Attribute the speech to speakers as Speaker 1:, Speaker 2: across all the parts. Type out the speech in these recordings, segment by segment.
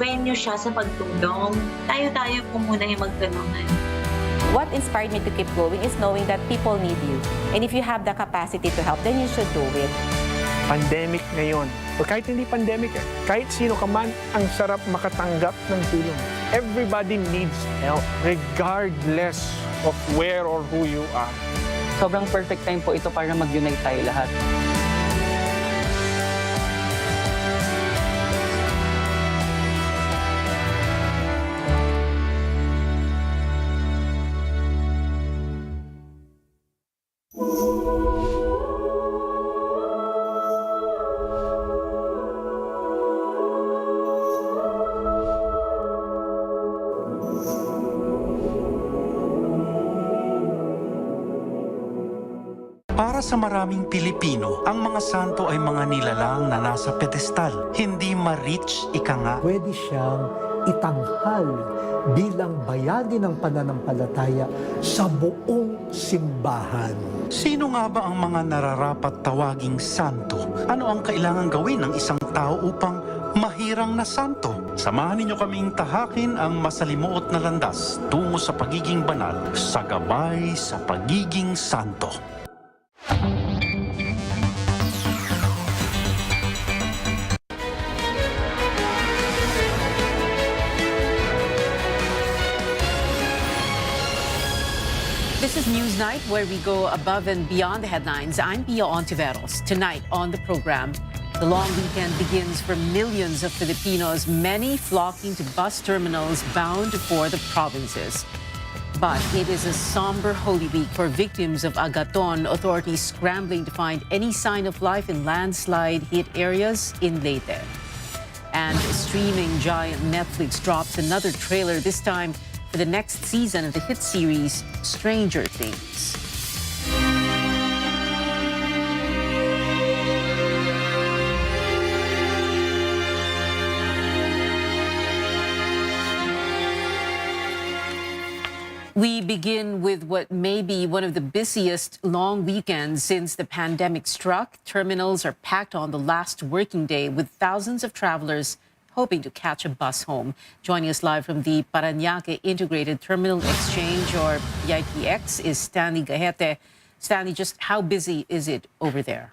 Speaker 1: venue siya sa pagtulong. Tayo-tayo po muna yung magtulungan.
Speaker 2: What inspired me to keep going is knowing that people need you. And if you have the capacity to help, then you should do it.
Speaker 3: Pandemic ngayon, o kahit hindi pandemic, kahit sino ka man, ang sarap makatanggap ng tulong. Everybody needs help, regardless of where or who you are.
Speaker 4: Sobrang perfect time po ito para mag-unite tayo lahat.
Speaker 5: Para sa maraming Pilipino, ang mga santo ay mga nilalang na nasa pedestal. Hindi ma-reach, ika nga.
Speaker 6: Pwede siyang itanghal bilang bayani ng pananampalataya sa buong simbahan.
Speaker 5: Sino nga ba ang mga nararapat tawaging santo? Ano ang kailangan gawin ng isang tao upang mahirang na santo? Samahan ninyo kaming tahakin ang masalimuot na landas tungo sa pagiging banal sa gabay sa pagiging santo.
Speaker 7: This is Newsnight, where we go above and beyond the headlines. I'm Pia Ontiveros. Tonight on the program, the long weekend begins for millions of Filipinos, many flocking to bus terminals bound for the provinces. But it is a somber Holy Week for victims of Agaton, authorities scrambling to find any sign of life in landslide-hit areas in Leyte. And streaming giant Netflix drops another trailer, this time for the next season of the hit series Stranger Things. We begin with what may be one of the busiest long weekends since the pandemic struck. Terminals are packed on the last working day with thousands of travelers hoping to catch a bus home. Joining us live from the Parañaque Integrated Terminal Exchange, or PITX, is Stanley Gahete. Stanley, just how busy is it over there?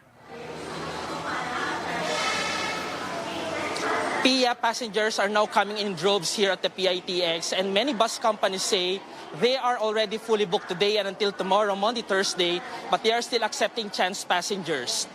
Speaker 8: Pia, passengers are now coming in droves here at the PITX, and many bus companies say they are already fully booked today and until tomorrow, Monday, Thursday, but they are still accepting chance passengers.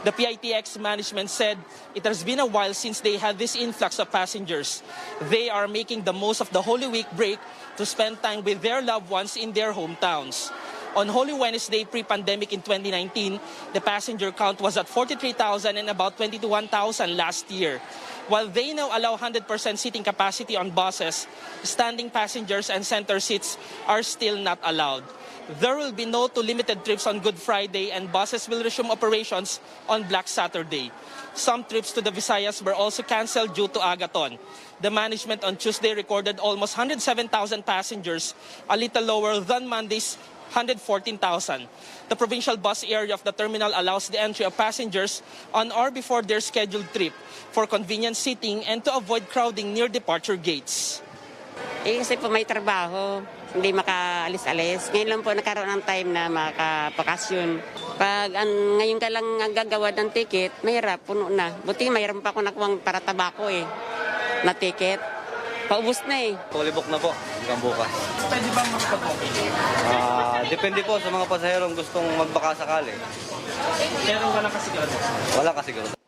Speaker 8: The PITX management said it has been a while since they had this influx of passengers. They are making the most of the Holy Week break to spend time with their loved ones in their hometowns. On Holy Wednesday pre-pandemic in 2019, the passenger count was at 43,000 and about 21,000 last year. While they now allow 100% seating capacity on buses, standing passengers and center seats are still not allowed. There will be no to limited trips on Good Friday, and buses will resume operations on Black Saturday. Some trips to the Visayas were also canceled due to Agaton. The management on Tuesday recorded almost 107,000 passengers, a little lower than Monday's 114,000. The provincial bus area of the terminal allows the entry of passengers on or before their scheduled trip for convenient seating and to avoid crowding near departure gates.
Speaker 9: Kasi po may trabaho, hindi makaalis-alis. Ngayon lang po nagkaroon ng time na makapakasyon. Pag ngayon ka lang gagawa ng ticket, mahirap, puno na. Buti mayroon pa ako nakuwang para tabako na ticket. Paubos na
Speaker 10: Fully book na po hanggang bukas.
Speaker 8: Pwede bang mag-book?
Speaker 10: Depende po sa mga pasaherong gustong magbaka sakali.
Speaker 8: Meron ka na kasigurado?
Speaker 10: Wala kasigurado.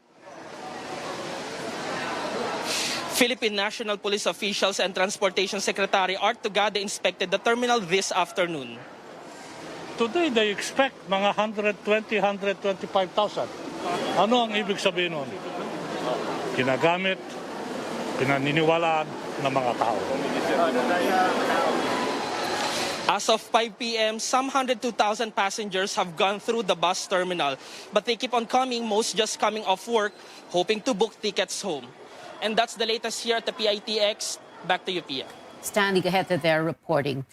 Speaker 8: Philippine National Police officials and Transportation Secretary Art Tugade inspected the terminal this afternoon.
Speaker 11: Today they expect mga 120, 125,000. Ano ang ibig sabihin nun? Ginagamit, pinaniniwalaan ng mga tao.
Speaker 8: As of 5 p.m., some 102,000 passengers have gone through the bus terminal, but they keep on coming, most just coming off work, hoping to book tickets home. And that's the latest here at the PITX. Back to you, Pia.
Speaker 7: Stanley Gahete there reporting.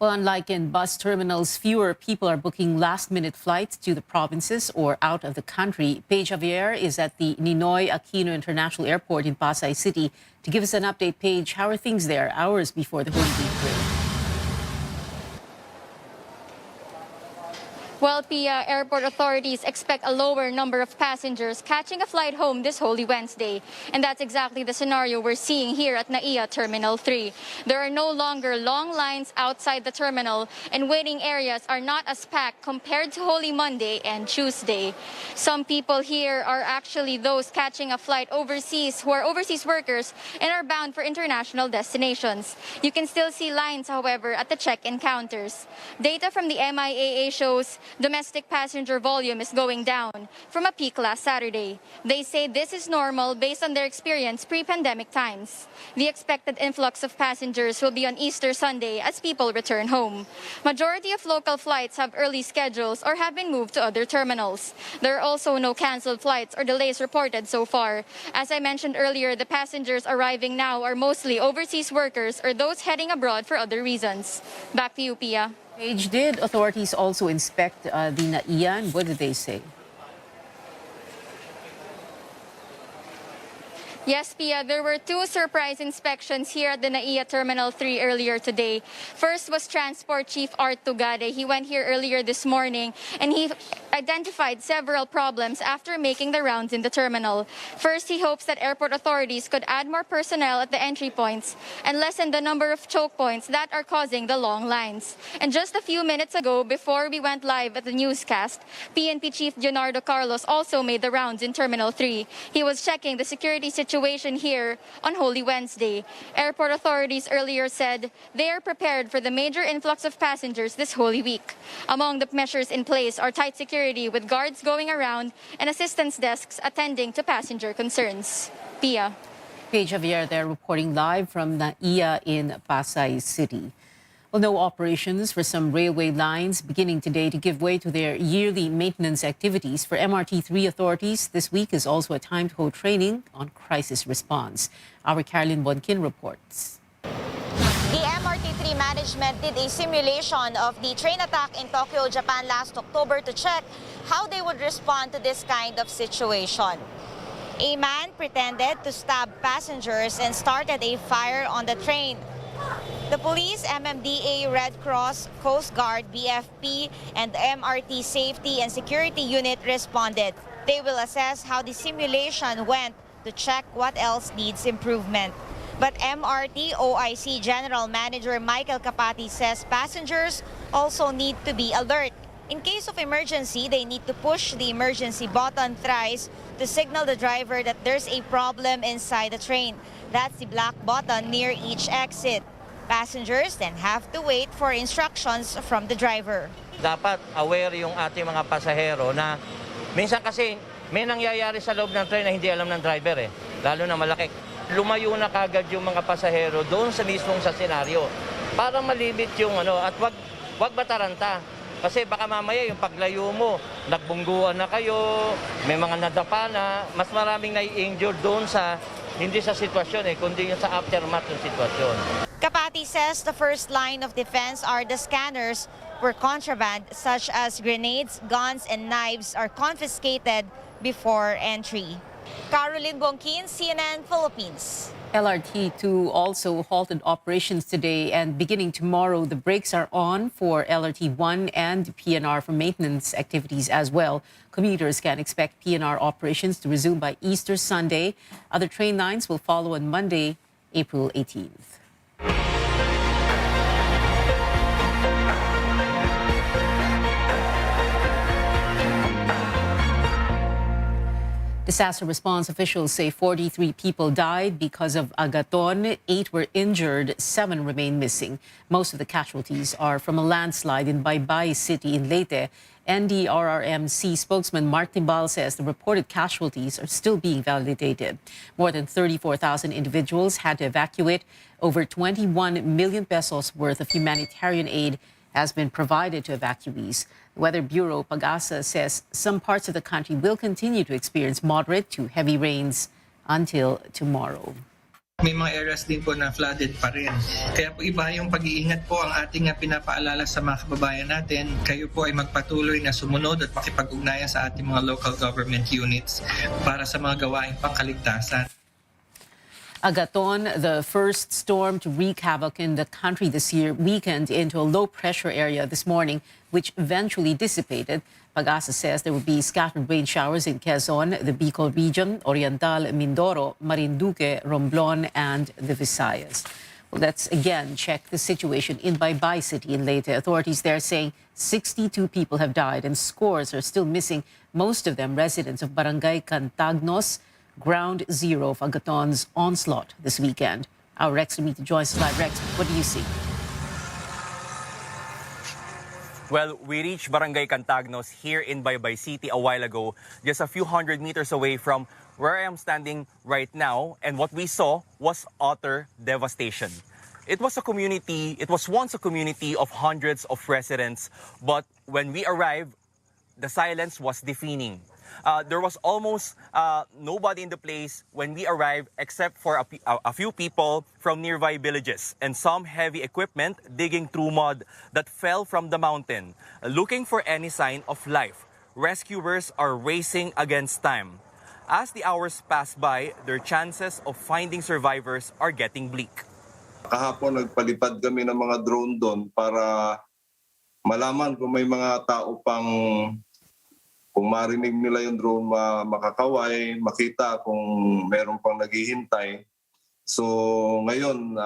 Speaker 7: Well, unlike in bus terminals, fewer people are booking last-minute flights to the provinces or out of the country. Paige Javier is at the Ninoy Aquino International Airport in Pasay City to give us an update. Paige, how are things there hours before the Holy Week break?
Speaker 12: Well, Pia, airport authorities expect a lower number of passengers catching a flight home this Holy Wednesday. And that's exactly the scenario we're seeing here at NAIA Terminal 3. There are no longer long lines outside the terminal, and waiting areas are not as packed compared to Holy Monday and Tuesday. Some people here are actually those catching a flight overseas who are overseas workers and are bound for international destinations. You can still see lines, however, at the check-in counters. Data from the MIAA shows domestic passenger volume is going down from a peak last Saturday. They say this is normal based on their experience pre-pandemic times. The expected influx of passengers will be on Easter Sunday as people return home. Majority of local flights have early schedules or have been moved to other terminals. There are also no canceled flights or delays reported so far. As I mentioned earlier, the passengers arriving now are mostly overseas workers or those heading abroad for other reasons. Back to you, Pia.
Speaker 7: Paige, did authorities also inspect the NAIA, and what did they say?
Speaker 12: Yes, Pia, there were two surprise inspections here at the NAIA Terminal 3 earlier today. First was Transport Chief Art Tugade. He went here earlier this morning and he identified several problems after making the rounds in the terminal. First, he hopes that airport authorities could add more personnel at the entry points and lessen the number of choke points that are causing the long lines. And just a few minutes ago, before we went live at the newscast, PNP Chief Leonardo Carlos also made the rounds in Terminal 3. He was checking the security situation here on Holy Wednesday. Airport authorities earlier said they are prepared for the major influx of passengers this Holy Week. Among the measures in place are tight security with guards going around and assistance desks attending to passenger concerns. Pia.
Speaker 7: Paige Javier there reporting live from NAIA in Pasay City. Well, no operations for some railway lines beginning today to give way to their yearly maintenance activities. For MRT3 authorities, this week is also a time to hold training on crisis response. Our Caroline Bonkin reports.
Speaker 13: The MRT3 management did a simulation of the train attack in Tokyo, Japan last October to check how they would respond to this kind of situation. A man pretended to stab passengers and started a fire on the train. The police, MMDA, Red Cross, Coast Guard, BFP, and the MRT Safety and Security Unit responded. They will assess how the simulation went to check what else needs improvement. But MRT OIC General Manager Michael Capati says passengers also need to be alert. In case of emergency, they need to push the emergency button thrice to signal the driver that there's a problem inside the train. That's the black button near each exit. Passengers then have to wait for instructions from the driver.
Speaker 14: Dapat aware yung ating mga pasahero na minsan kasi may nangyayari sa loob ng train na hindi alam ng driver lalo na malaki. Lumayo na kagad yung mga pasahero doon sa mismong sa senaryo para malimit yung at wag mataranta. Kasi baka mamaya yung paglayo mo, nagbungguan na kayo, may mga nadapa na, mas maraming nai-injure doon sa hindi sa sitwasyon kundi yung sa aftermath ng sitwasyon.
Speaker 13: Capati says the first line of defense are the scanners, where contraband such as grenades, guns, and knives are confiscated before entry. Caroline Bonkin, CNN Philippines.
Speaker 7: LRT2 also halted operations today, and beginning tomorrow, the brakes are on for LRT1 and PNR for maintenance activities as well. Commuters can expect PNR operations to resume by Easter Sunday. Other train lines will follow on Monday, April 18th. Disaster response officials say 43 people died because of Agaton. 8 were injured, 7 remain missing. Most of the casualties are from a landslide in Baybay City in Leyte. NDRRMC spokesman Mark Timbal says the reported casualties are still being validated. More than 34,000 individuals had to evacuate. Over 21 million pesos worth of humanitarian aid has been provided to evacuees. The Weather Bureau, Pag-asa, says some parts of the country will continue to experience moderate to heavy rains until tomorrow.
Speaker 15: May mga areas din po na flooded pa rin. Kaya po iba yung pag-iingat po ang ating pinapaalala sa mga kababayan natin. Kayo po ay magpatuloy na sumunod at makipag-ugnayan sa ating mga local government units para sa mga gawaing pangkaligtasan.
Speaker 7: Agaton, the first storm to wreak havoc in the country this year, weakened into a low-pressure area this morning, which eventually dissipated. Pag-asa says there will be scattered rain showers in Quezon, the Bicol region, Oriental, Mindoro, Marinduque, Romblon, and the Visayas. Well, let's again check the situation in Baybay City in Leyte. Authorities there saying 62 people have died and scores are still missing, most of them residents of Barangay Cantagnos, ground zero of Agaton's onslaught this weekend. Our Rex Limita joins us live. Rex, what do you see?
Speaker 16: Well, we reached Barangay Cantagnos here in Baybay City a while ago, just a few hundred meters away from where I am standing right now. And what we saw was utter devastation. It was once a community of hundreds of residents, but when we arrived, the silence was deafening. There was almost nobody in the place when we arrived except for a few people from nearby villages and some heavy equipment digging through mud that fell from the mountain, looking for any sign of life. Rescuers are racing against time. As the hours pass by, their chances of finding survivors are getting bleak.
Speaker 17: Kahapon nagpalipad kami ng mga drone doon para malaman kung may mga tao pang, kung marinig nila yung drone, makakaway, makita kung meron pang naghihintay. So ngayon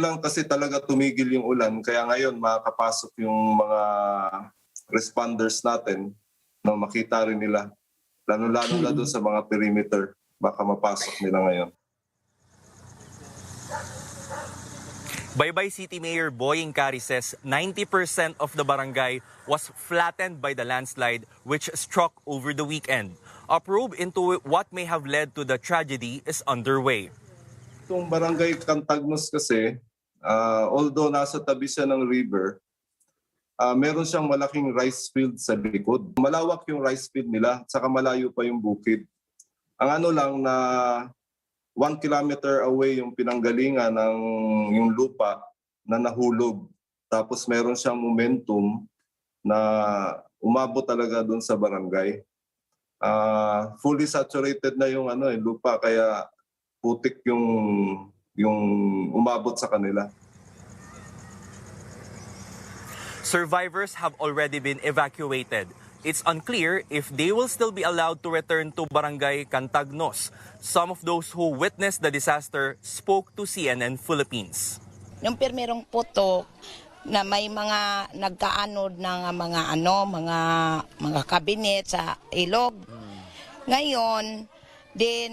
Speaker 17: lang kasi talaga tumigil yung ulan, kaya ngayon makakapasok yung mga responders natin na makita rin nila. Lalo-lalo na doon sa mga perimeter, baka mapasok nila ngayon.
Speaker 16: Baybay City Mayor Boying Cari says 90% of the barangay was flattened by the landslide which struck over the weekend. A probe into what may have led to the tragedy is underway.
Speaker 17: Itong Barangay Cantagnos kasi, although nasa tabi siya ng river, meron siyang malaking rice field sa likod. Malawak yung rice field nila, saka malayo pa yung bukid. Ang ano lang na 1 kilometer away yung pinanggalingan ng yung lupa na nahulog. Tapos meron siyang momentum na umabot talaga doon sa barangay. Fully saturated na yung lupa, kaya putik yung umabot sa kanila.
Speaker 16: Survivors have already been evacuated. It's unclear if they will still be allowed to return to Barangay Cantagnos. Some of those who witnessed the disaster spoke to CNN Philippines.
Speaker 18: Yung pirmerong putok na may mga nagkaanod ng mga kabinet sa ilog. Ngayon,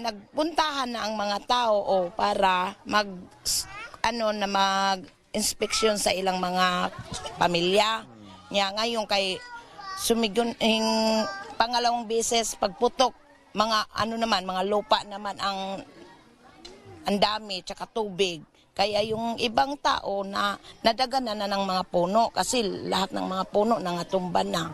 Speaker 18: nagpuntahan na ang mga tao para mag-inspeksyon sa ilang mga pamilya. Ngayon kay sumigon pangalawang beses pagputok, mga mga lupa naman ang dami tsaka tubig. Kaya yung ibang tao na nadaganan na ng mga puno kasi lahat ng mga puno nangatumba na.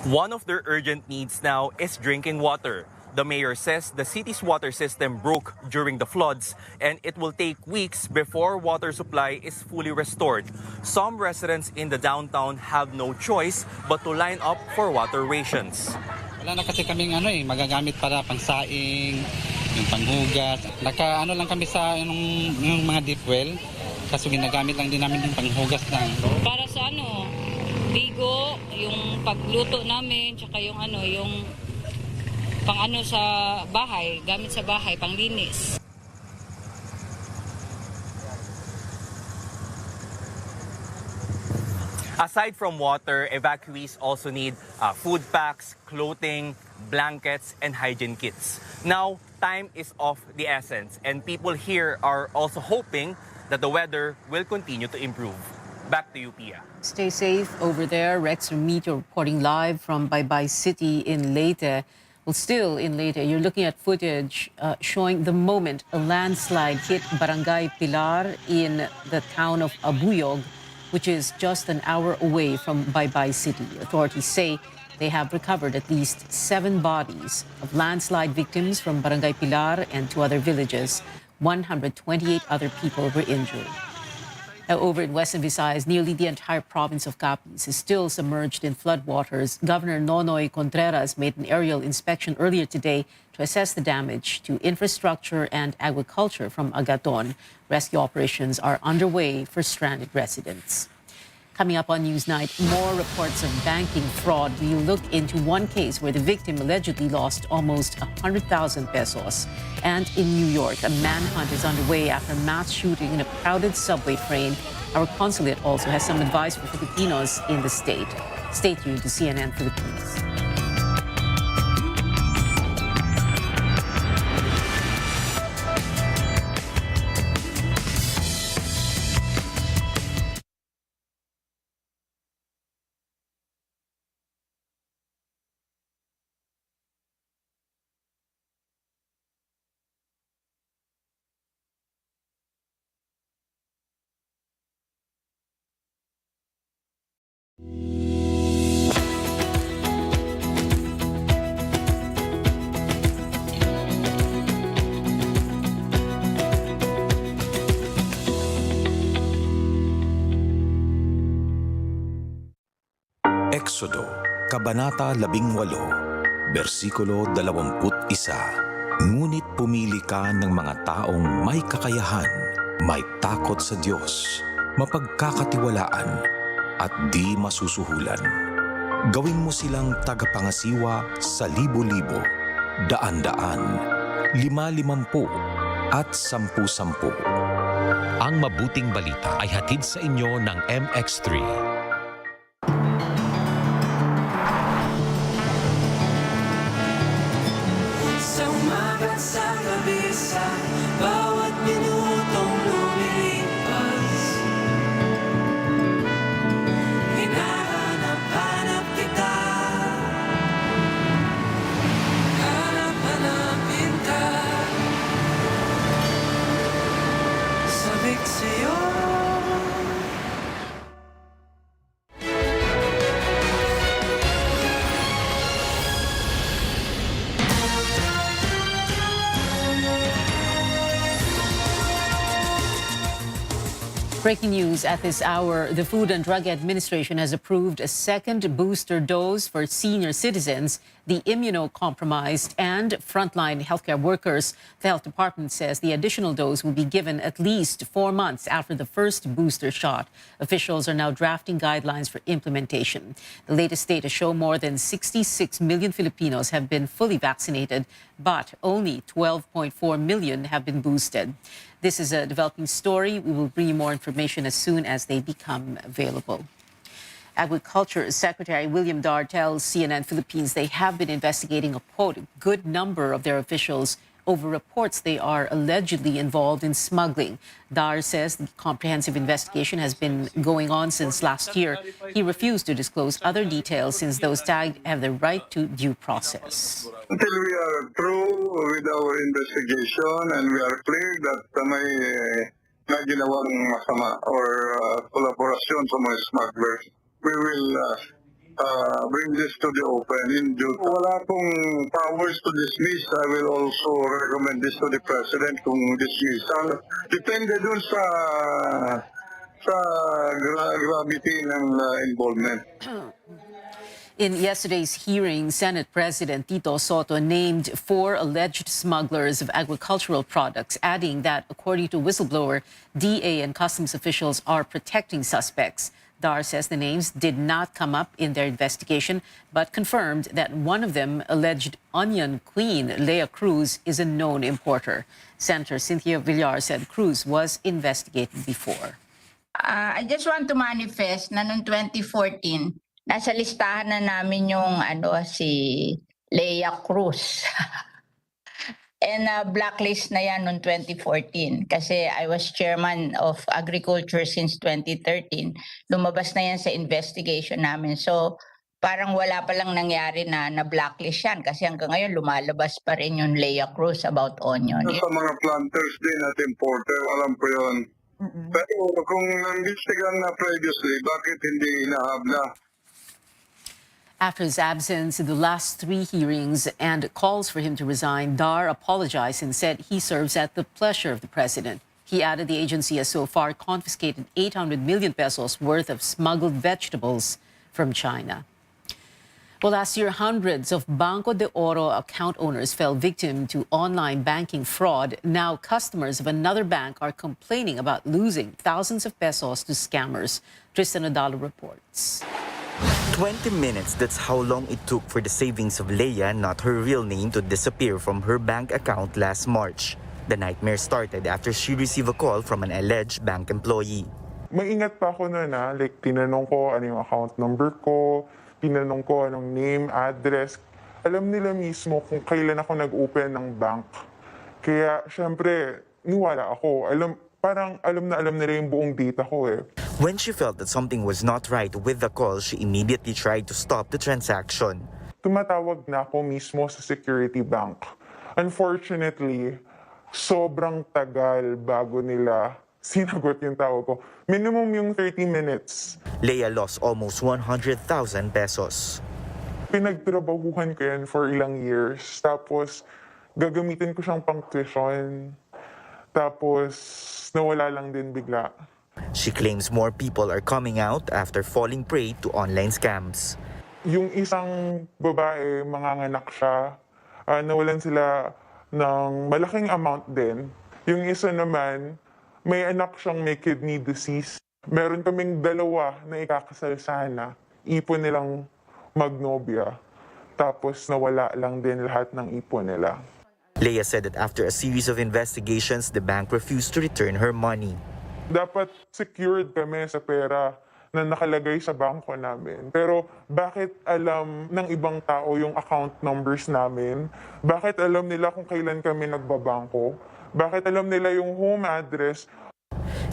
Speaker 16: One of their urgent needs now is drinking water. The mayor says the city's water system broke during the floods and it will take weeks before water supply is fully restored. Some residents in the downtown have no choice but to line up for water rations.
Speaker 19: Wala na kasi kaming magagamit para pangsaing, yung panghugas. Lang kami sa yung mga deep well kasi ginagamit lang din namin yung panghugas lang.
Speaker 20: Para sa bigo, yung pagluto namin, tsaka yung sa bahay, gamit sa bahay, panglinis.
Speaker 16: Aside from water, evacuees also need food packs, clothing, blankets, and hygiene kits. Now, time is of the essence, and people here are also hoping that the weather will continue to improve. Back to you, Pia.
Speaker 7: Stay safe over there. Rex Remito reporting live from Baybay City in Leyte. Well, still in Leyte, you're looking at footage showing the moment a landslide hit Barangay Pilar in the town of Abuyog, which is just an hour away from Baybay City. Authorities say They have recovered at least 7 bodies of landslide victims from Barangay Pilar and 2 other villages. 128 other people were injured. Now, over in Western Visayas, nearly the entire province of Capiz is still submerged in floodwaters. Governor Nonoy Contreras made an aerial inspection earlier today to assess the damage to infrastructure and agriculture from Agaton. Rescue operations are underway for stranded residents. Coming up on Newsnight, more reports of banking fraud. We look into one case where the victim allegedly lost almost 100,000 pesos. And in New York, a manhunt is underway after a mass shooting in a crowded subway train. Our consulate also has some advice for Filipinos in the state. Stay tuned to CNN Philippines.
Speaker 21: Exodo, Kabanata 18, versikulo 21. Ngunit pumili ka ng mga taong may kakayahan, may takot sa Diyos, mapagkakatiwalaan, at di masusuhulan. Gawin mo silang tagapangasiwa sa libo-libo, daan-daan, 5-50 at 10-10.
Speaker 22: Ang mabuting balita ay hatid sa inyo ng MX3.
Speaker 23: Sa gabi, sa bawat minutong lumilipas, hinahanap-hanap kita, hanap-hanapin ka, sabik sa'yo.
Speaker 7: Breaking news at this hour, the Food and Drug Administration has approved a second booster dose for senior citizens, the immunocompromised, and frontline healthcare workers. The health department says the additional dose will be given at least 4 months after the first booster shot. Officials are now drafting guidelines for implementation. The latest data show more than 66 million Filipinos have been fully vaccinated, but only 12.4 million have been boosted. This is a developing story. We will bring you more information as soon as they become available. Agriculture Secretary William Dar tells CNN Philippines they have been investigating a, quote, good number of their officials over reports they are allegedly involved in smuggling. Dar says the comprehensive investigation has been going on since last year. He refused to disclose other details since those tagged have the right to due process.
Speaker 24: Until we are through with our investigation and we are clear that may naginawang masama or collaboration sa mga smugglers, we will bring this to the open in due time. Wala pong powers to dismiss. I will also recommend this to the President kung dismissal. Depende dun sa gravity ng involvement.
Speaker 7: In yesterday's hearing, Senate President Tito Soto named 4 alleged smugglers of agricultural products, adding that, according to whistleblower, DA and customs officials are protecting suspects. Dar says the names did not come up in their investigation, but confirmed that one of them, alleged onion queen Leah Cruz, is a known importer. Senator Cynthia Villar said Cruz was investigated before.
Speaker 25: I just want to manifest na noong 2014, nasa listahan na namin yung si Leah Cruz. And blacklist na yan noong 2014 kasi I was chairman of agriculture since 2013. Lumabas na yan sa investigation namin. So parang wala pa lang nangyari na blacklist yan kasi hanggang ngayon lumalabas pa rin yung Leah Cruz about onion.
Speaker 24: Sa mga planters din at importer, alam po yun. Pero kung nang-investigan na previously, bakit hindi inahabla?
Speaker 7: After his absence in the last 3 hearings and calls for him to resign, Dar apologized and said he serves at the pleasure of the president. He added the agency has so far confiscated 800 million pesos worth of smuggled vegetables from China. Well, last year, hundreds of Banco de Oro account owners fell victim to online banking fraud. Now, customers of another bank are complaining about losing thousands of pesos to scammers. Tristan Odalo reports.
Speaker 1: 20 minutes, that's how long it took for the savings of Leia, not her real name, to disappear from her bank account last March. The nightmare started after she received a call from an alleged bank employee.
Speaker 2: Maingat pa ako noon like tinanong ko ano yung account number ko, tinanong ko anong name, address. Alam nila mismo kung kailan ako nag-open ng bank. Kaya syempre, niwala ako. Parang alam nila yung buong data ko eh.
Speaker 1: When she felt that something was not right with the call, she immediately tried to stop the transaction.
Speaker 2: Tumatawag na ako mismo sa Security Bank. Unfortunately, sobrang tagal bago nila sinagot yung tawag ko. Minimum yung 30 minutes.
Speaker 1: Leia lost almost 100,000 pesos.
Speaker 2: Pinagtrabahuhan ko yan for ilang years. Tapos, gagamitin ko siyang pang tuition. Tapos, nawala lang din bigla.
Speaker 1: She claims more people are coming out after falling prey to online scams.
Speaker 2: Yung isang babae, manganganak siya, nawalan sila ng malaking amount din. Yung isa naman, may anak siyang may kidney disease. Meron kaming 2 na ikakasal sana. Ipon nilang magnobya. Tapos nawala lang din lahat ng ipon nila.
Speaker 1: Leia said that after a series of investigations, the bank refused to return her money.
Speaker 2: Dapat secured kami sa pera na nakalagay sa bangko namin. Pero bakit alam ng ibang tao yung account numbers namin? Bakit alam nila kung kailan kami nagbabangko? Bakit alam nila yung home address?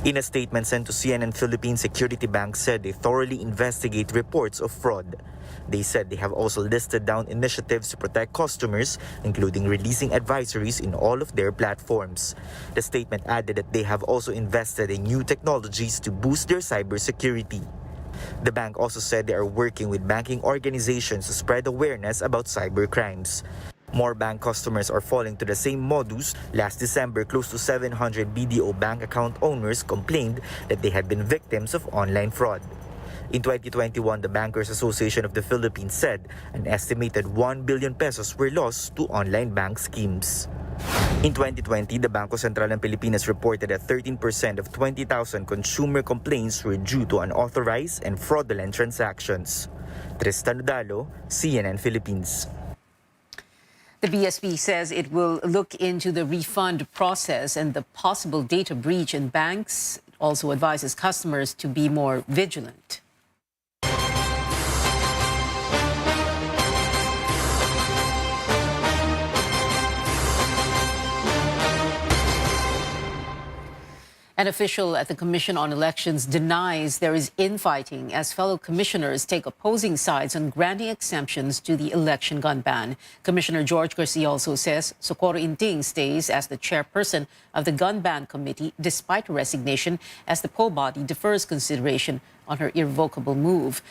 Speaker 1: In a statement sent to CNN, Philippine Security Bank said they thoroughly investigate reports of fraud. They said they have also listed down initiatives to protect customers, including releasing advisories in all of their platforms. The statement added that they have also invested in new technologies to boost their cybersecurity. The bank also said they are working with banking organizations to spread awareness about cybercrimes. More bank customers are falling to the same modus. Last December, close to 700 BDO bank account owners complained that they had been victims of online fraud. In 2021, the Bankers Association of the Philippines said an estimated 1 billion pesos were lost to online bank schemes. In 2020, the Bangko Sentral ng Pilipinas reported that 13% of 20,000 consumer complaints were due to unauthorized and fraudulent transactions. Tristan Udalo, CNN Philippines.
Speaker 7: The BSP says it will look into the refund process and the possible data breach in banks. It also advises customers to be more vigilant. An official at the Commission on Elections denies there is infighting as fellow commissioners take opposing sides on granting exemptions to the election gun ban. Commissioner George Garcia also says Socorro Inting stays as the chairperson of the gun ban committee despite her resignation as the PO body defers consideration on her irrevocable move.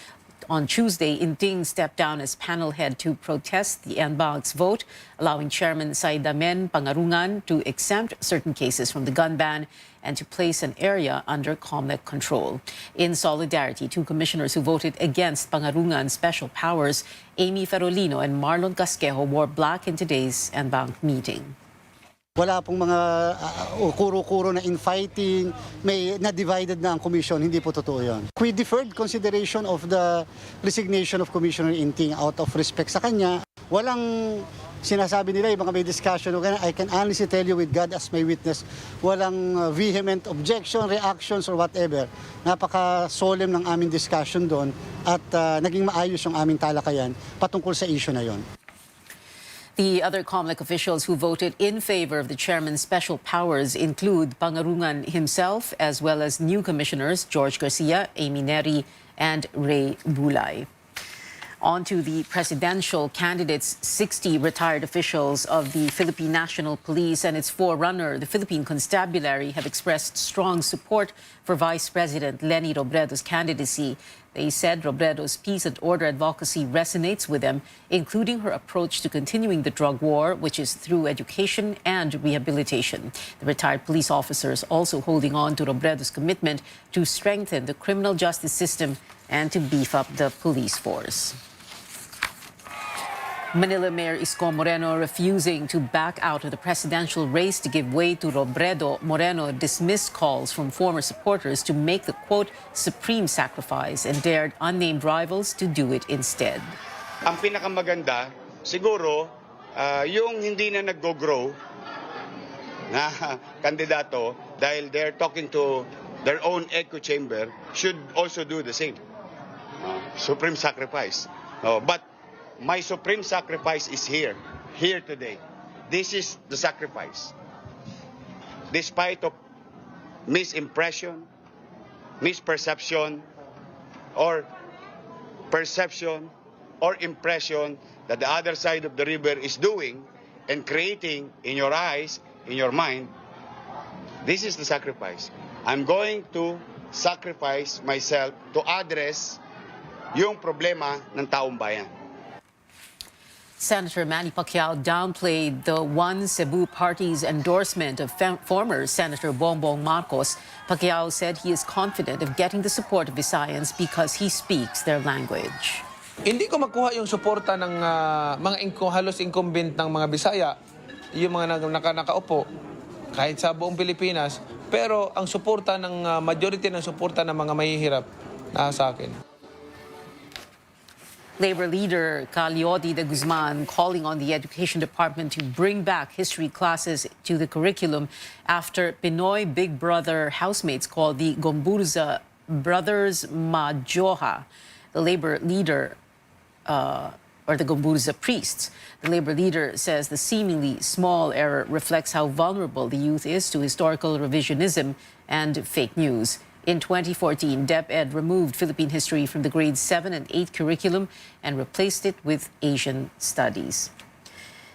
Speaker 7: On Tuesday, Inting stepped down as panel head to protest the NBAG's vote, allowing Chairman Saidamen Pangarungan to exempt certain cases from the gun ban and to place an area under COMELEC control. In solidarity, 2 commissioners who voted against Pangarungan's special powers, Amy Ferolino and Marlon Casquejo, wore black in today's NBAG meeting.
Speaker 3: Wala pong mga kuro-kuro na infighting, may na-divided na ang commission, hindi po totoo yan. We deferred consideration of the resignation of Commissioner Inting out of respect sa kanya. Walang sinasabi nila, yung mga may discussion, I can honestly tell you with God as my witness, walang vehement objection, reactions, or whatever. Napaka-solemn ng aming discussion doon at naging maayos yung aming talakayan patungkol sa issue na yon.
Speaker 7: The other COMELEC officials who voted in favor of the chairman's special powers include Pangarungan himself, as well as new commissioners George Garcia, Amy Neri, and Ray Bulay. On to the presidential candidates. 60 retired officials of the Philippine National Police and its forerunner, the Philippine Constabulary, have expressed strong support for Vice President Leni Robredo's candidacy. They said Robredo's peace and order advocacy resonates with them, including her approach to continuing the drug war, which is through education and rehabilitation. The retired police officers also holding on to Robredo's commitment to strengthen the criminal justice system and to beef up the police force. Manila Mayor Isko Moreno refusing to back out of the presidential race to give way to Robredo. Moreno dismissed calls from former supporters to make the, quote, supreme sacrifice and dared unnamed rivals to do it instead.
Speaker 4: Ang pinakamaganda, siguro, yung hindi na nag-go-grow na kandidato dahil they're talking to their own echo chamber should also do the same. Supreme sacrifice. But my supreme sacrifice is here today. This is the sacrifice. Despite of misimpression, misperception, or perception or impression that the other side of the river is doing and creating in your eyes, in your mind, this is the sacrifice. I'm going to sacrifice myself to address yung problema ng taong bayan.
Speaker 7: Senator Manny Pacquiao downplayed the One Cebu Party's endorsement of former Senator Bongbong Marcos. Pacquiao said he is confident of getting the support of Visayans because he speaks their language.
Speaker 5: Hindi ko makuha yung suporta ng mga halos incumbent ng mga Bisaya, yung mga nakaupo, kahit sa buong Pilipinas. Pero ang suporta ng majority ng suporta ng mga mahihirap sa akin.
Speaker 7: Labor leader Caliodi de Guzman calling on the Education Department to bring back history classes to the curriculum after Pinoy Big Brother housemates called the Gomburza Brothers Majoha. The labor leader, or the Gomburza priests. The labor leader says the seemingly small error reflects how vulnerable the youth is to historical revisionism and fake news. In 2014, DepEd removed Philippine history from the grades 7 and 8 curriculum and replaced it with Asian studies.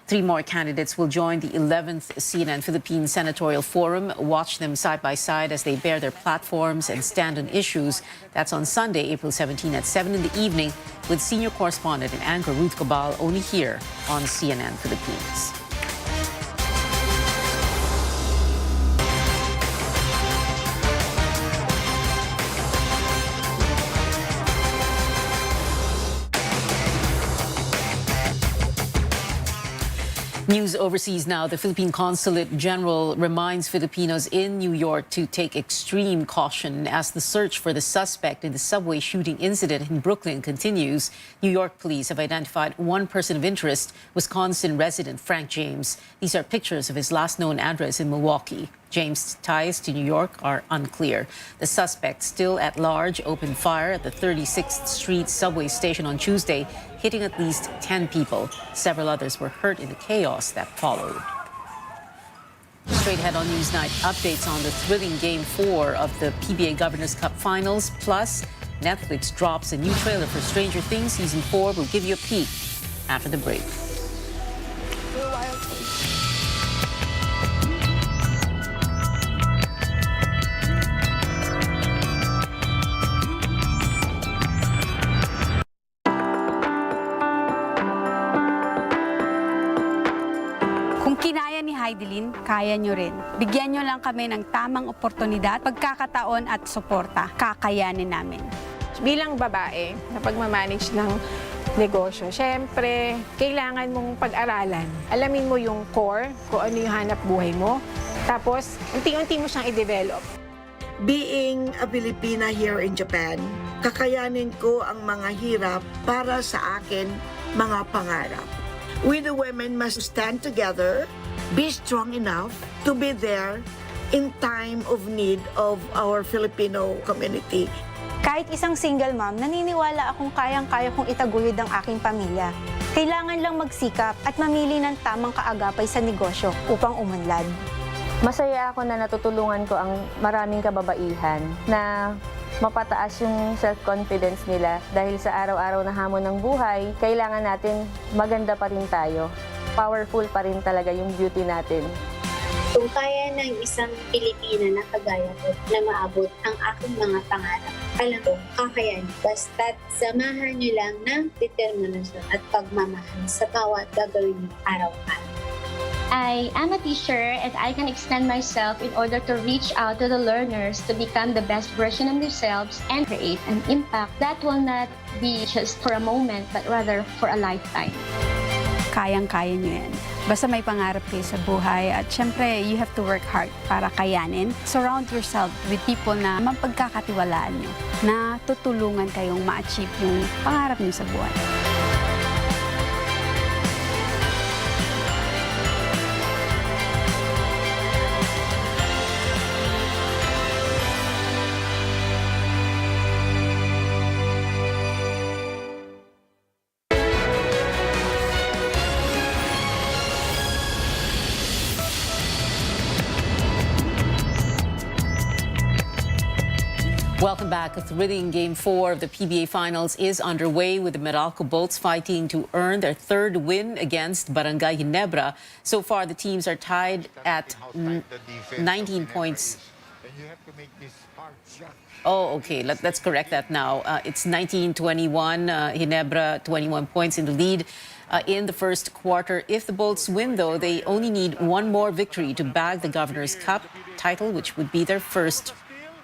Speaker 7: 3 more candidates will join the 11th CNN Philippine Senatorial Forum. Watch them side by side as they bear their platforms and stand on issues. That's on Sunday, April 17 at 7 in the evening with senior correspondent and anchor Ruth Cabal only here on CNN Philippines. News overseas now. The Philippine Consulate General reminds Filipinos in New York to take extreme caution as the search for the suspect in the subway shooting incident in Brooklyn continues. New York police have identified one person of interest, Wisconsin resident Frank James. These are pictures of his last known address in Milwaukee. James' ties to New York are unclear. The suspect, still at large, opened fire at the 36th Street subway station on Tuesday, hitting at least 10 people. Several others were hurt in the chaos that followed. Straight ahead on Newsnight, updates on the thrilling Game 4 of the PBA Governors Cup Finals. Plus, Netflix drops a new trailer for Stranger Things Season 4. We'll give you a peek after the break.
Speaker 6: Kinaya ni Heidelin, kaya nyo rin. Bigyan nyo lang kami ng tamang oportunidad, pagkakataon at suporta. Kakayanin namin.
Speaker 9: Bilang babae na pagmamanage ng negosyo, syempre, kailangan mong pag-aralan. Alamin mo yung core, kung ano yung hanap buhay mo. Tapos, unti-unti mo siyang i-develop.
Speaker 10: Being a Filipina here in Japan, kakayanin ko ang mga hirap para sa akin mga pangarap. We the women must stand together, be strong enough to be there in time of need of our Filipino community.
Speaker 6: Kahit isang single mom, naniniwala akong kayang-kaya kong itaguyod ang aking pamilya. Kailangan lang magsikap at mamili ng tamang kaagapay sa negosyo upang umunlad.
Speaker 26: Masaya ako na natutulungan ko ang maraming kababaihan na mapataas yung self-confidence nila dahil sa araw-araw na hamon ng buhay, kailangan natin maganda pa rin tayo. Powerful pa rin talaga yung beauty natin.
Speaker 27: Kung kaya ng isang Pilipina na kagaya ko na maabot ang aking mga pangarap,
Speaker 8: alam ko, kakayan. Basta't samahan nyo lang ng determinasyon at pagmamahal sa bawat gagawin nyo araw-araw.
Speaker 11: I am a teacher and I can extend myself in order to reach out to the learners to become the best version of themselves and create an impact that will not be just for a moment but rather for a lifetime.
Speaker 12: Kayang-kaya nyo yan. Basta may pangarap kayo sa buhay at syempre, you have to work hard para kayanin. Surround yourself with people na mapagkakatiwalaan nyo, na tutulungan kayong ma-achieve yung pangarap nyo sa buhay.
Speaker 7: Welcome back. A thrilling Game 4 of the PBA Finals is underway with the Meralco Bolts fighting to earn their third win against Barangay Ginebra. So far, the teams are tied at 19 points. Oh, okay. Let's correct that now. It's 19-21. Ginebra 21 points in the lead in the first quarter. If the Bolts win, though, they only need one more victory to bag the Governor's Cup title, which would be their first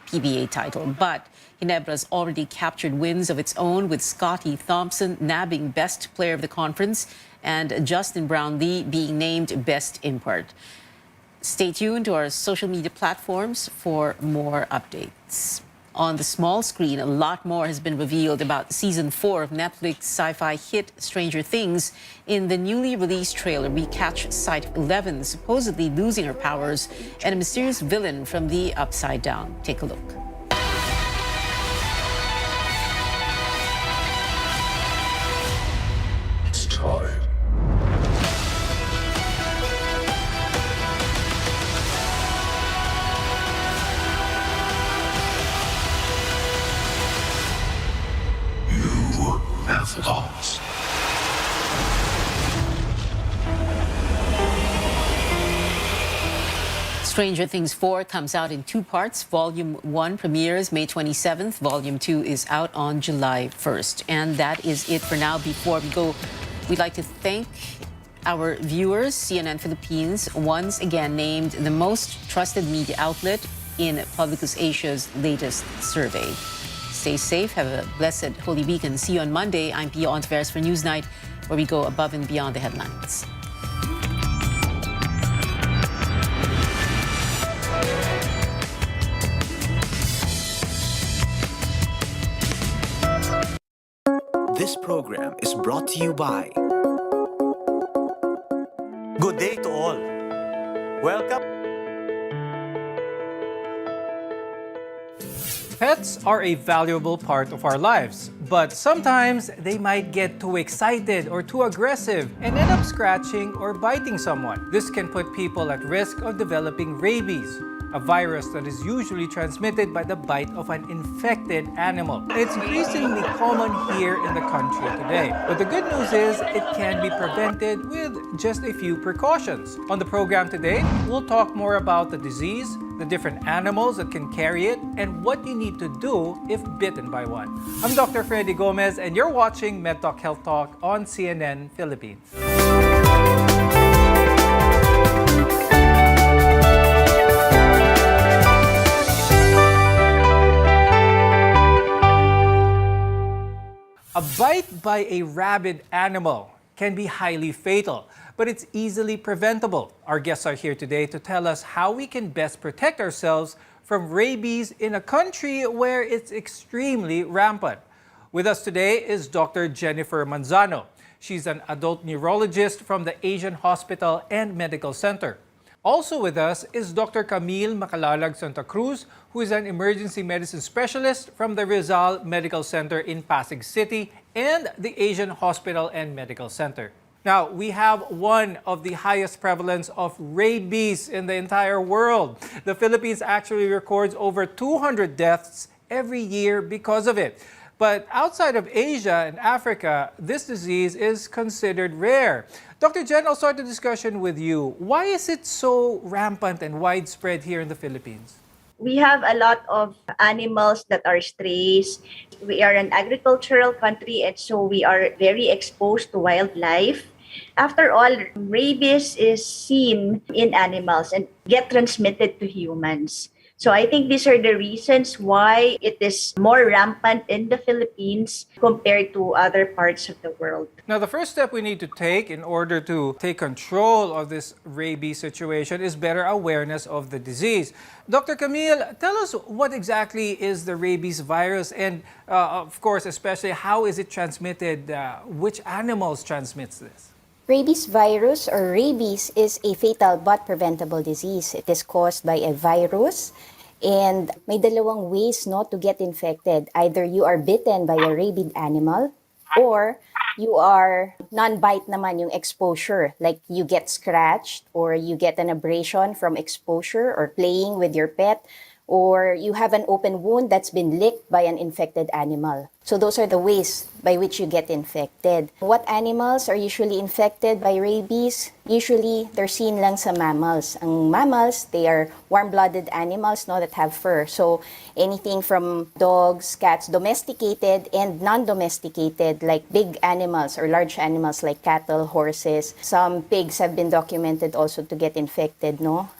Speaker 7: PBA title. But Ginebra's already captured wins of its own, with Scotty Thompson nabbing Best Player of the Conference and Justin Brownlee being named Best Import. Stay tuned to our social media platforms for more updates. On the small screen, a lot more has been revealed about Season 4 of Netflix sci-fi hit Stranger Things. In the newly released trailer, we catch Site 11 supposedly losing her powers and a mysterious villain from the Upside Down. Take a look.
Speaker 21: It's time. Have lost.
Speaker 7: Stranger Things 4 comes out in two parts. Volume 1 premieres May 27th. Volume 2 is out on July 1st. And that is it for now. Before we go, we'd like to thank our viewers. CNN Philippines once again named the most trusted media outlet in Publicus Asia's latest survey. Stay safe, have a blessed Holy Week, and see you on Monday. I'm Pia Ontiveros for Newsnight, where we go above and beyond the headlines.
Speaker 13: This program is brought to you by...
Speaker 14: Good day to all. Welcome.
Speaker 15: Pets are a valuable part of our lives, but sometimes they might get too excited or too aggressive and end up scratching or biting someone. This can put people at risk of developing rabies, a virus that is usually transmitted by the bite of an infected animal. It's increasingly common here in the country today. But the good news is it can be prevented with just a few precautions. On the program today, we'll talk more about the disease, the different animals that can carry it, and what you need to do if bitten by one. I'm Dr. Freddy Gomez, and you're watching MedTalk Health Talk on CNN Philippines. A bite by a rabid animal can be highly fatal, but it's easily preventable. Our guests are here today to tell us how we can best protect ourselves from rabies in a country where it's extremely rampant. With us today is Dr. Jennifer Manzano. She's an adult neurologist from the Asian Hospital and Medical Center. Also with us is Dr. Camille Macalalag Santa Cruz, who is an emergency medicine specialist from the Rizal Medical Center in Pasig City and the Asian Hospital and Medical Center. Now, we have one of the highest prevalence of rabies in the entire world. The Philippines actually records over 200 deaths every year because of it. But outside of Asia and Africa, this disease is considered rare. Dr. Jen, I'll start the discussion with you. Why is it so rampant and widespread here in the Philippines?
Speaker 16: We have a lot of animals that are strays. We are an agricultural country, and so we are very exposed to wildlife. After all, rabies is seen in animals and get transmitted to humans. So I think these are the reasons why it is more rampant in the Philippines compared to other parts of the world.
Speaker 15: Now, the first step we need to take in order to take control of this rabies situation is better awareness of the disease. Dr. Camille, tell us what exactly is the rabies virus and, of course, especially how is it transmitted? Which animals transmits this?
Speaker 17: Rabies virus or rabies is a fatal but preventable disease. It is caused by a virus and may dalawang ways no, to get infected. Either you are bitten by a rabid animal or you are non-bite naman yung exposure. Like you get scratched or you get an abrasion from exposure or playing with your pet, or you have an open wound that's been licked by an infected animal. So those are the ways by which you get infected. What animals are usually infected by rabies? Usually, they're seen lang sa mammals. Ang mammals, they are warm-blooded animals no, that have fur. So anything from dogs, cats, domesticated and non-domesticated, like big animals or large animals like cattle, horses. Some pigs have been documented also to get infected. No?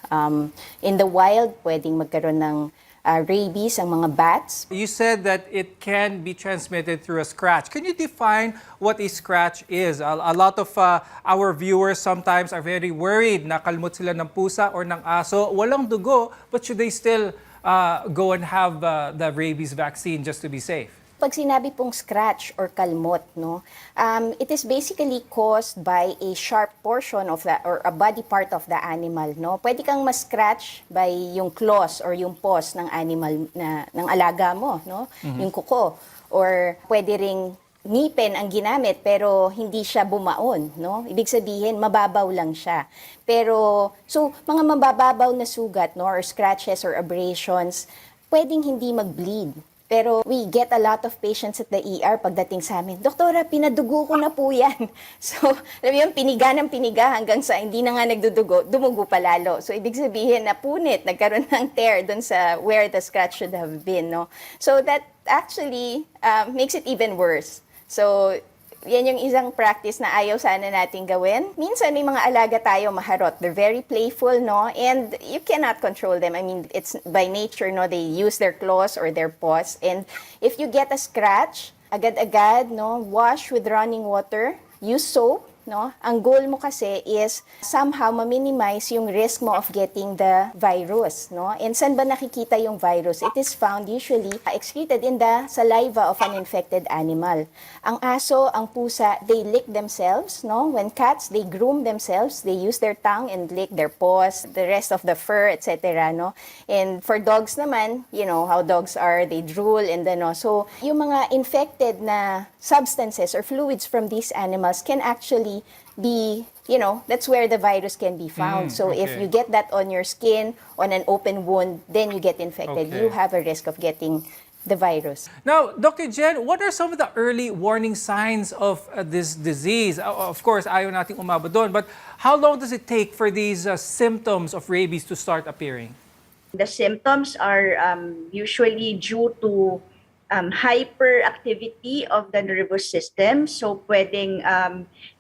Speaker 17: In the wild, pwedeng magkaroon ng rabies ang mga bats.
Speaker 15: You said that it can be transmitted through a scratch. Can you define what a scratch is? A lot of our viewers sometimes are very worried na kalmot sila ng pusa or ng aso. Walang dugo, but should they still go and have the rabies vaccine just to be safe?
Speaker 17: Pag sinabi pong scratch or kalmot, no, it is basically caused by a sharp portion of the or a body part of the animal, no. Pwede kang ma-scratch by yung claws or yung paws ng animal na ng alaga mo, no, yung kuko, or pwede ring ngipin ang ginamit pero hindi siya bumaon, no? Ibig sabihin mababaw lang siya. Pero so mga mabababaw na sugat, no, or scratches or abrasions, pwedeng hindi mag-bleed. Pero we get a lot of patients at the ER pagdating sa amin, Doktora, pinadugo ko na po yan. So, alam mo yung piniga ng piniga hanggang sa hindi na nga nagdudugo, dumugo pa lalo. So, ibig sabihin, napunit, nagkaroon ng tear dun sa where the scratch should have been. No? So, that actually makes it even worse. So, yan yung isang practice na ayaw sana natin gawin. Minsan may mga alaga tayo maharot. They're very playful, no? And you cannot control them. I mean, it's by nature, no? They use their claws or their paws. And if you get a scratch, agad-agad, no? Wash with running water. Use soap. No? Ang goal mo kasi is somehow ma-minimize yung risk mo of getting the virus. No? And saan ba nakikita yung virus? It is found usually excreted in the saliva of an infected animal. Ang aso, ang pusa, they lick themselves. No? When cats, they groom themselves. They use their tongue and lick their paws, the rest of the fur, etc. No? And for dogs naman, you know how dogs are, they drool and then, no? So yung mga infected na substances or fluids from these animals can actually be, you know, that's where the virus can be found. So if you get that on your skin, on an open wound, then you get infected. You have a risk of getting the virus.
Speaker 15: Now, Dr. Jen, what are some of the early warning signs of this disease? Of course, ayaw nating umabot doon, but how long does it take for these symptoms of rabies to start appearing?
Speaker 16: The symptoms are usually due to hyperactivity of the nervous system. So, pwedeng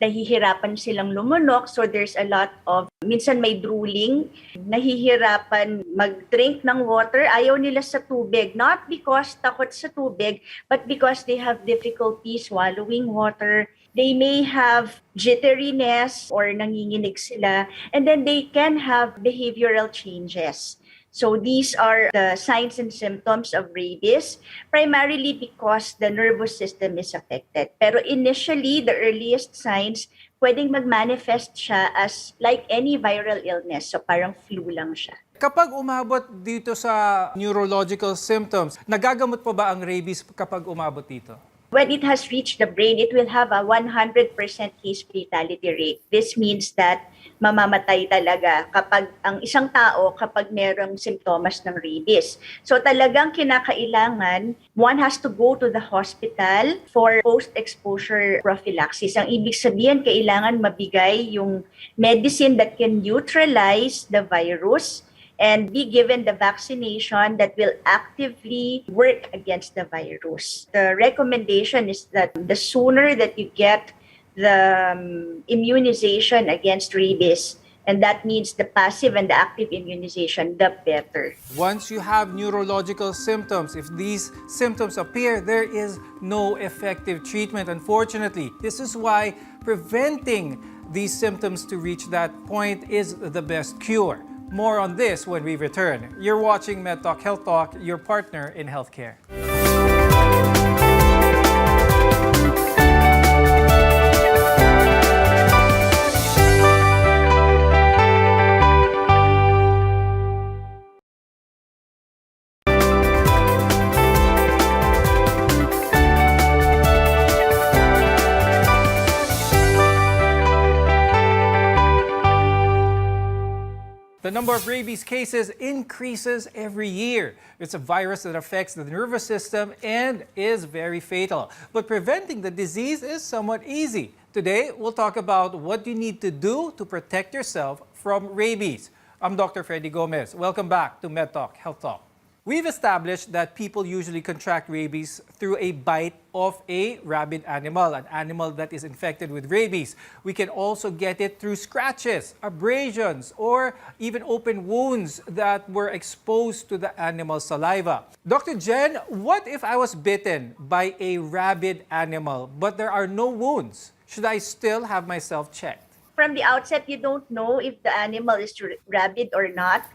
Speaker 16: nahihirapan silang lumunok. So, there's a lot of, minsan may drooling, nahihirapan mag-drink ng water. Ayaw nila sa tubig. Not because takot sa tubig, but because they have difficulty swallowing water. They may have jitteriness or nanginginig sila. And then they can have behavioral changes. So these are the signs and symptoms of rabies, primarily because the nervous system is affected. Pero initially, the earliest signs, pwedeng mag-manifest siya as like any viral illness. So parang flu lang siya.
Speaker 15: Kapag umabot dito sa neurological symptoms, nagagamot pa ba ang rabies kapag umabot dito?
Speaker 16: When it has reached the brain, it will have a 100% case fatality rate. This means that mamamatay talaga kapag ang isang tao kapag merong simptomas ng rabies. So talagang kinakailangan, one has to go to the hospital for post-exposure prophylaxis. Ang ibig sabihin, kailangan mabigay yung medicine that can neutralize the virus and be given the vaccination that will actively work against the virus. The recommendation is that the sooner that you get the immunization against rabies, and that means the passive and the active immunization, the better.
Speaker 15: Once you have neurological symptoms, if these symptoms appear, there is no effective treatment, unfortunately. This is why preventing these symptoms to reach that point is the best cure. More on this when we return. You're watching MedTalk Health Talk, your partner in healthcare. The number of rabies cases increases every year. It's a virus that affects the nervous system and is very fatal. But preventing the disease is somewhat easy. Today, we'll talk about what you need to do to protect yourself from rabies. I'm Dr. Freddy Gomez. Welcome back to MedTalk Health Talk. We've established that people usually contract rabies through a bite of a rabid animal, an animal that is infected with rabies. We can also get it through scratches, abrasions, or even open wounds that were exposed to the animal's saliva. Dr. Jen, what if I was bitten by a rabid animal but there are no wounds? Should I still have myself checked?
Speaker 16: From the outset, you don't know if the animal is rabid or not.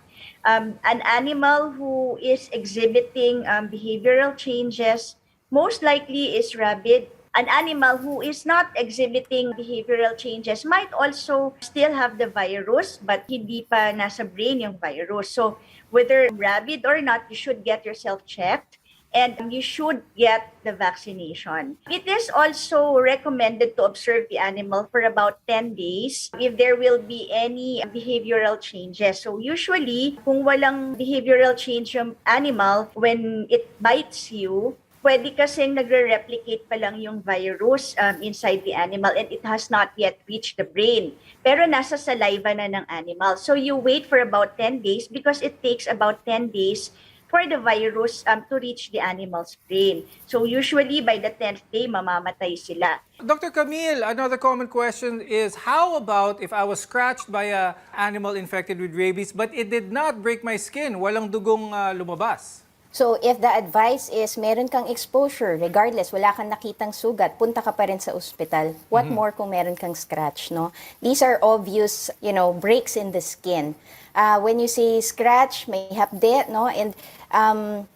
Speaker 16: An animal who is exhibiting behavioral changes most likely is rabid. An animal who is not exhibiting behavioral changes might also still have the virus but hindi pa nasa brain yung virus. So whether rabid or not, you should get yourself checked. And you should get the vaccination. It is also recommended to observe the animal for about 10 days if there will be any behavioral changes. So usually, kung walang behavioral change yung animal, when it bites you, pwede kasing nagre-replicate pa lang yung virus inside the animal and it has not yet reached the brain. Pero nasa saliva na ng animal. So you wait for about 10 days because it takes about 10 days for the virus to reach the animal's brain. So usually by the 10th day, mamamatay sila.
Speaker 15: Dr. Camille, another common question is, how about if I was scratched by an animal infected with rabies but it did not break my skin? Walang dugong lumabas.
Speaker 17: So if the advice is meron kang exposure, regardless, wala kang nakitang sugat, punta ka pa rin sa ospital. What more kung meron kang scratch, no? These are obvious, breaks in the skin. When you say scratch, may hapde, no? And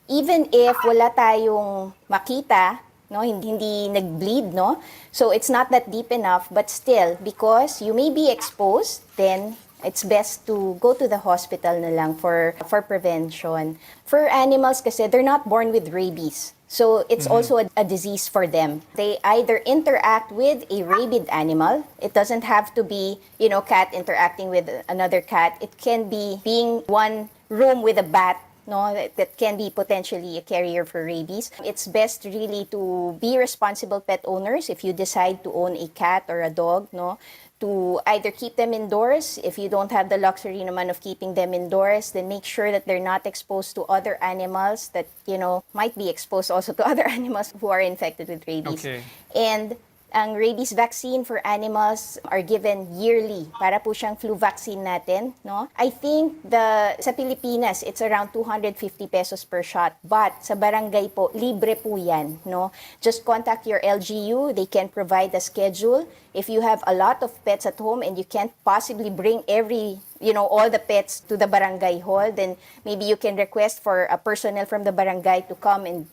Speaker 17: even if wala tayong makita, no, hindi nag-bleed, no? So it's not that deep enough, but still, because you may be exposed, then it's best to go to the hospital na lang for prevention. For animals kasi, they're not born with rabies. So it's also a disease for them. They either interact with a rabid animal. It doesn't have to be, cat interacting with another cat. It can be being one room with a bat, no, that can be potentially a carrier for rabies. It's best really to be responsible pet owners if you decide to own a cat or a dog, no, to either keep them indoors. If you don't have the luxury naman of keeping them indoors, then make sure that they're not exposed to other animals that, might be exposed also to other animals who are infected with rabies.
Speaker 15: Okay.
Speaker 17: And ang rabies vaccine for animals are given yearly. Para po siyang flu vaccine natin, no? I think sa Pilipinas, it's around 250 pesos per shot. But sa barangay po, libre po yan, no? Just contact your LGU. They can provide a schedule. If you have a lot of pets at home and you can't possibly bring all the pets to the barangay hall, then maybe you can request for a personnel from the barangay to come and,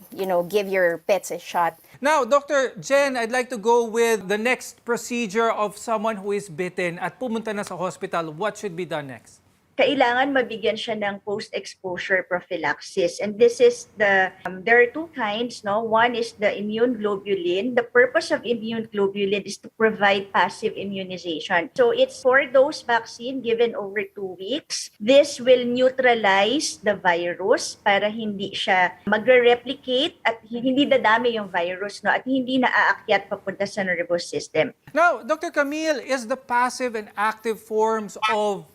Speaker 17: give your pets a shot.
Speaker 15: Now, Dr. Jen, I'd like to go with the next procedure of someone who is bitten at pumunta na sa hospital. What should be done next?
Speaker 16: Kailangan mabigyan siya ng post-exposure prophylaxis. And this is there are two kinds, no? One is the immune globulin. The purpose of immune globulin is to provide passive immunization. So it's 4-dose vaccine given over 2 weeks. This will neutralize the virus para hindi siya magre-replicate at hindi dadami yung virus, no? At hindi naaakyat papunta sa nervous system.
Speaker 15: Now, Dr. Camille, is the passive and active forms of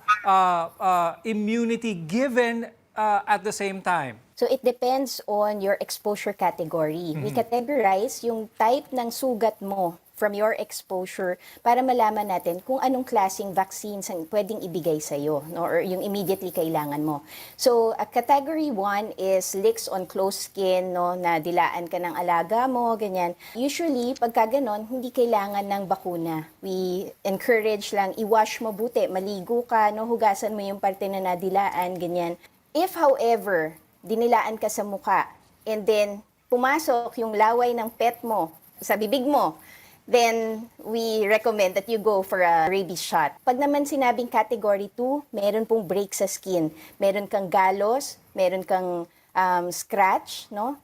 Speaker 15: immunity given at the same time?
Speaker 17: So it depends on your exposure category. We categorize yung type ng sugat mo from your exposure para malaman natin kung anong klaseng vaccines ang pwedeng ibigay sa'yo, no? Or yung immediately kailangan mo. So, category 1 is licks on closed skin, no? Na dilaan ka ng alaga mo, ganyan. Usually, pagka ganon, hindi kailangan ng bakuna. We encourage lang, i-wash mo buti, maligo ka, no? Hugasan mo yung parte na nadilaan, ganyan. If, however, dinilaan ka sa muka, and then pumasok yung laway ng pet mo sa bibig mo, then we recommend that you go for a rabies shot. Pag naman sinabing category 2, meron pong break sa skin. Meron kang galos, meron kang scratch, no?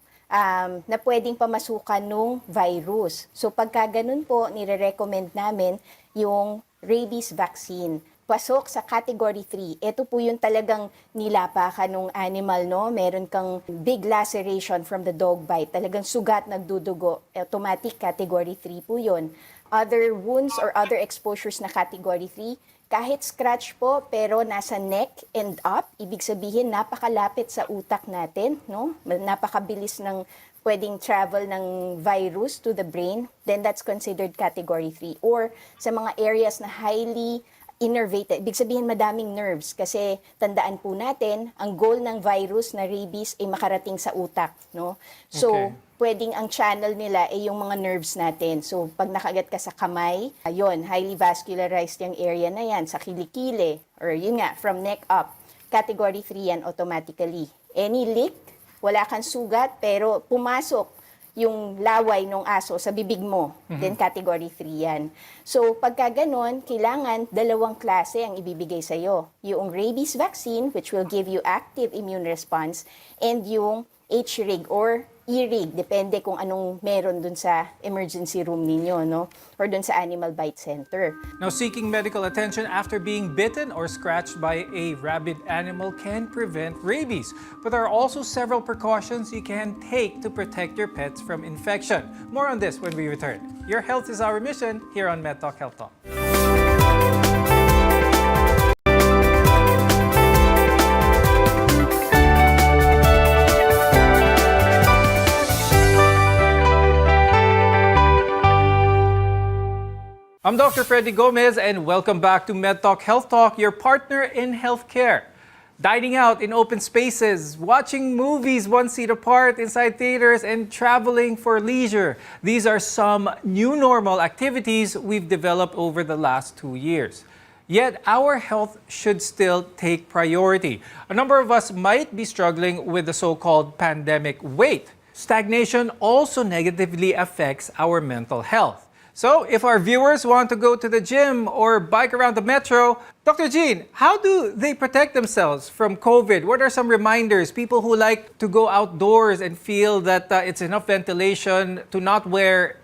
Speaker 17: Na pwedeng pamasukan ng virus. So pagka ganun po, nire-recommend namin yung rabies vaccine. Pasok sa category 3. Ito po yung talagang nilapa ka nung animal, no? Meron kang big laceration from the dog bite. Talagang sugat, nagdudugo. Automatic category 3 po yun. Other wounds or other exposures na category 3, kahit scratch po pero nasa neck and up, ibig sabihin napakalapit sa utak natin, no? Napakabilis ng pwedeng travel ng virus to the brain, then that's considered category 3. Or sa mga areas na highly innervated, ibig sabihin madaming nerves kasi tandaan po natin, ang goal ng virus na rabies ay makarating sa utak, no? So, pwedeng ang channel nila ay yung mga nerves natin. So, pag nakagat ka sa kamay, ayun, highly vascularized yung area na yan, sa kilikili, or yun nga, from neck up, category 3 yan automatically. Any lick, wala kang sugat, pero pumasok yung laway ng aso sa bibig mo, then category 3 yan. So, pagka ganon, kailangan dalawang klase ang ibibigay sa'yo. Yung rabies vaccine, which will give you active immune response, and yung HRIG or E-RIG, depende kung anong meron dun sa emergency room ninyo, no? Or dun sa Animal Bite Center.
Speaker 15: Now, seeking medical attention after being bitten or scratched by a rabid animal can prevent rabies. But there are also several precautions you can take to protect your pets from infection. More on this when we return. Your health is our mission here on MedTalk Health Talk. I'm Dr. Freddy Gomez and welcome back to MedTalk Health Talk, your partner in healthcare. Dining out in open spaces, watching movies 1 seat apart inside theaters, and traveling for leisure. These are some new normal activities we've developed over the last 2 years. Yet our health should still take priority. A number of us might be struggling with the so-called pandemic weight. Stagnation also negatively affects our mental health. So, if our viewers want to go to the gym or bike around the metro, Dr. Jean, how do they protect themselves from COVID? What are some reminders? People who like to go outdoors and feel that it's enough ventilation to not wear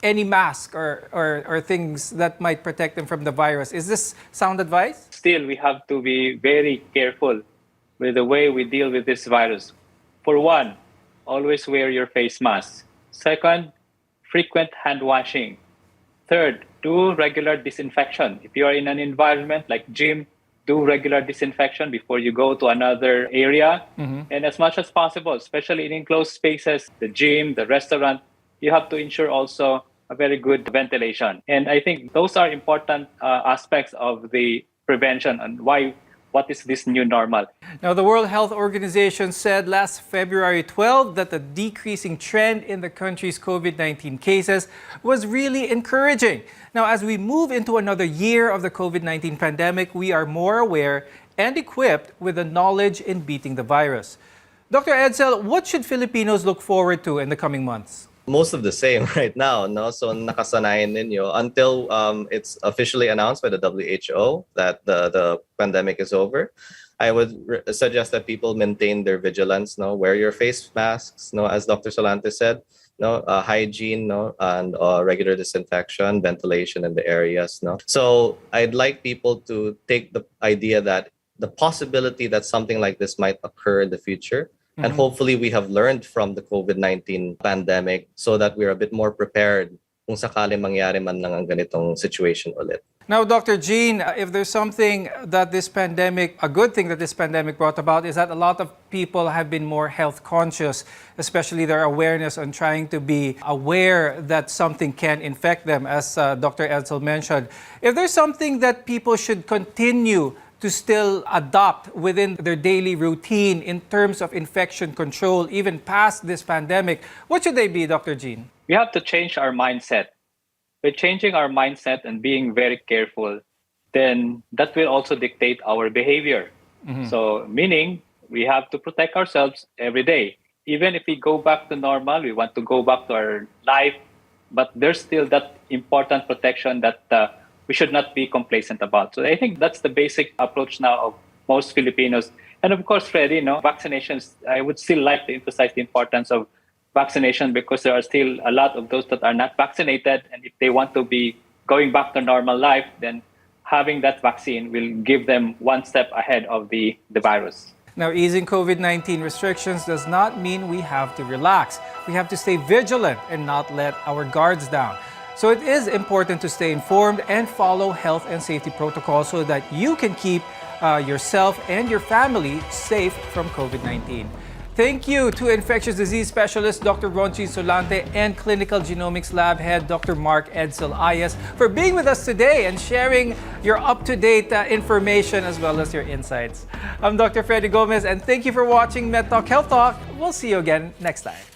Speaker 15: any mask or things that might protect them from the virus. Is this sound advice?
Speaker 18: Still, we have to be very careful with the way we deal with this virus. For one, always wear your face mask. Second, frequent hand washing. Third, do regular disinfection. If you are in an environment like gym, do regular disinfection before you go to another area. And as much as possible, especially in enclosed spaces, the gym, the restaurant, you have to ensure also a very good ventilation. And I think those are important aspects of the prevention and what is this new normal.
Speaker 15: Now, the World Health Organization said last February 12 that the decreasing trend in the country's COVID-19 cases was really encouraging. Now, as we move into another year of the COVID-19 pandemic, we are more aware and equipped with the knowledge in beating the virus. Dr. Edsel, what should Filipinos look forward to in the coming months?
Speaker 19: Most of the same right now, no? So nakasanayan ninyo until it's officially announced by the WHO that the pandemic is over. I would suggest that people maintain their vigilance, no? Wear your face masks, no? As Dr. Solante said, no? Hygiene, no? And regular disinfection, ventilation in the areas, no? So I'd like people to take the idea that the possibility that something like this might occur in the future. And hopefully we have learned from the COVID-19 pandemic so that we're a bit more prepared kung sakali mangyari man lang ang ganitong situation ulit.
Speaker 15: Now, Dr. Jean, if there's something that this pandemic, a good thing that this pandemic brought about is that a lot of people have been more health conscious, especially their awareness on trying to be aware that something can infect them, as Dr. Edsel mentioned. If there's something that people should continue to still adopt within their daily routine in terms of infection control, even past this pandemic, what should they be, Dr. Jean?
Speaker 18: We have to change our mindset. By changing our mindset and being very careful, then that will also dictate our behavior. So meaning we have to protect ourselves every day. Even if we go back to normal, we want to go back to our life, but there's still that important protection that we should not be complacent about. So I think that's the basic approach now of most Filipinos. And of course, Freddy, vaccinations, I would still like to emphasize the importance of vaccination because there are still a lot of those that are not vaccinated. And if they want to be going back to normal life, then having that vaccine will give them one step ahead of the virus.
Speaker 15: Now, easing COVID-19 restrictions does not mean we have to relax. We have to stay vigilant and not let our guards down. So it is important to stay informed and follow health and safety protocols so that you can keep yourself and your family safe from COVID-19. Thank you to infectious disease specialist Dr. Ronchi Solante and clinical genomics lab head Dr. Mark Edsel Ayes for being with us today and sharing your up-to-date information as well as your insights. I'm Dr. Freddy Gomez and thank you for watching MedTalk Health Talk. We'll see you again next time.